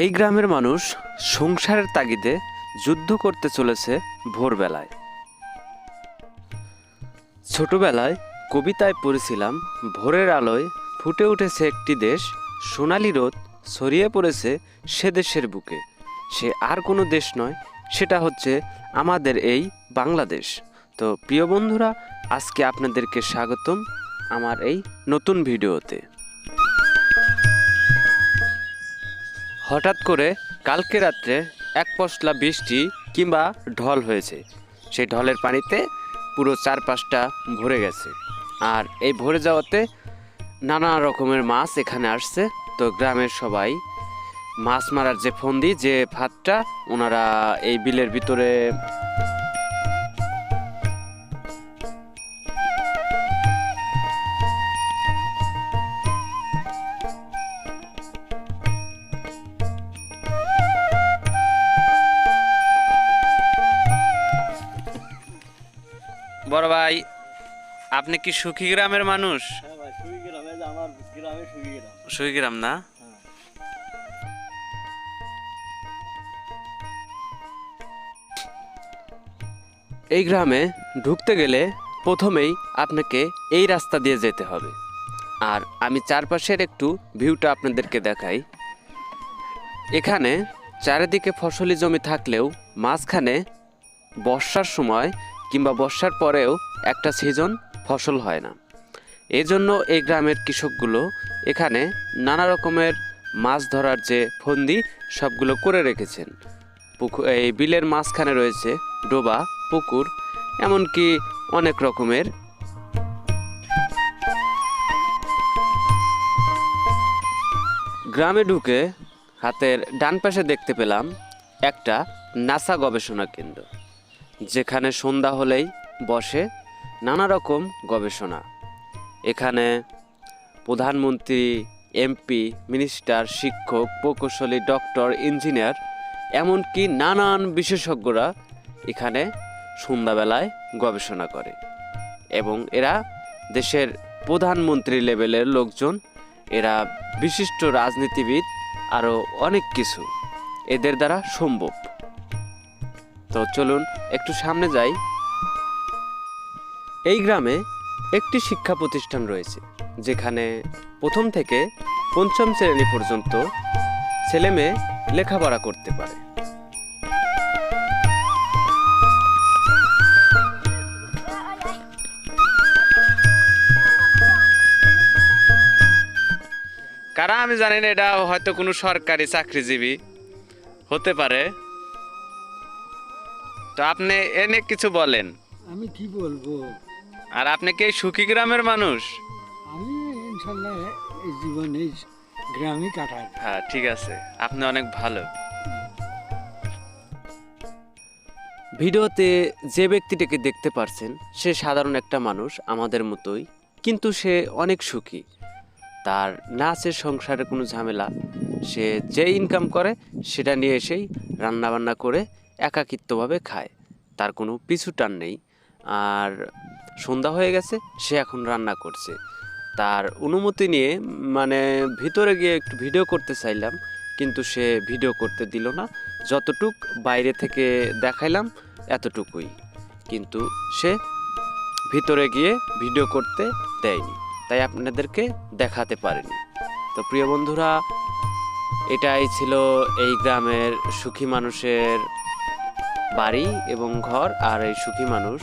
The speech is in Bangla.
এই গ্রামের মানুষ সংসারের তাগিদে যুদ্ধ করতে চলেছে ভোরবেলায়। ছোটবেলায় কবিতায় পড়েছিলাম, ভোরের আলোয় ফুটে উঠেছে একটি দেশ, সোনালি রোদ ছড়িয়ে পড়েছে সে দেশের বুকে। সে আর কোনো দেশ নয়, সেটা হচ্ছে আমাদের এই বাংলাদেশ। তো প্রিয় বন্ধুরা, আজকে আপনাদেরকে স্বাগতম আমার এই নতুন ভিডিওতে। হঠাৎ করে কালকে রাত্রে এক পশলা বৃষ্টি কিংবা ঢল হয়েছে। সেই ঢলের পানিতে পুরো চারপাশটা ভরে গেছে, আর এই ভরে যাওয়াতে নানা রকমের মাছ এখানে আসছে। তো গ্রামের সবাই মাছ মারার যে ফন্দি, যে ফাঁদটা ওনারা এই বিলের ভিতরে বড় ভাই, আপনি কি সুখী গ্রামের মানুষ? হ্যাঁ ভাই, সুখী গ্রামে যে আমার গ্রামে সুখী গ্রাম। সুখী গ্রাম না? হ্যাঁ। এই গ্রামে ঢুকতে গেলে প্রথমেই আপনাকে এই রাস্তা দিয়ে যেতে হবে। আর আমি চারপাশের একটু ভিউটা আপনাদেরকে দেখাই। এখানে চারিদিকে ফসলি জমি থাকলেও মাঝখানে বর্ষার সময় কিংবা বর্ষার পরেও একটা সিজন ফসল হয় না। এই জন্য এই গ্রামের কৃষকগুলো এখানে নানা রকমের মাছ ধরার যে ফন্দি সবগুলো করে রেখেছেন। এই বিলের মাঝখানে রয়েছে ডোবা, পুকুর, এমনকি অনেক রকমের। গ্রামে ঢুকে হাতের ডান পাশে দেখতে পেলাম একটা নাসা গবেষণা কেন্দ্র, যেখানে সন্ধ্যা হলেই বসে নানা রকম গবেষণা। এখানে প্রধানমন্ত্রী, এমপি, মিনিস্টার, শিক্ষক, প্রকৌশলী, ডক্টর, ইঞ্জিনিয়ার, এমনকি নানান বিশেষজ্ঞরা এখানে সন্ধ্যাবেলায় গবেষণা করে। এবং এরা দেশের প্রধানমন্ত্রী লেভেলের লোকজন, এরা বিশিষ্ট রাজনীতিবিদ, আরও অনেক কিছু এদের দ্বারা সম্ভব। তো চলুন একটু সামনে যাই। এই গ্রামে একটি শিক্ষা প্রতিষ্ঠান রয়েছে, যেখানে প্রথম থেকে পঞ্চম শ্রেণী পর্যন্ত ছেলে মেয়ে লেখাপড়া করতে পারে। কারা আমি জানি না, এটা হয়তো কোনো সরকারি চাকরিজীবী হতে পারে। তো আপনি এনে কিছু বলেন। আমি কি বলবো, আর আপনি কি এই সুখী গ্রামের মানুষ? আমি ইনশাল্লাহ এই জীবনে গ্রামে কাটাই। হ্যাঁ, ঠিক আছে, আপনি অনেক ভালো। ভিডিওতে যে ব্যক্তিটাকে দেখতে পারছেন সে সাধারণ একটা মানুষ, আমাদের মতোই, কিন্তু সে অনেক সুখী। তার না আছে সংসারে কোনো ঝামেলা, সে যে ইনকাম করে সেটা নিয়ে এসেই রান্নাবান্না করে একাকিত্বভাবে খায়, তার কোনো পিছু টান নেই। আর সন্ধ্যা হয়ে গেছে, সে এখন রান্না করছে। তার অনুমতি নিয়ে মানে ভিতরে গিয়ে একটু ভিডিও করতে চাইলাম, কিন্তু সে ভিডিও করতে দিল না। যতটুক বাইরে থেকে দেখাইলাম এতটুকুই, কিন্তু সে ভিতরে গিয়ে ভিডিও করতে দেয়নি, তাই আপনাদেরকে দেখাতে পারিনি। তো প্রিয় বন্ধুরা, এটাই ছিল এই গ্রামের সুখী মানুষের বাড়ি এবং ঘর, আর এই সুখী মানুষ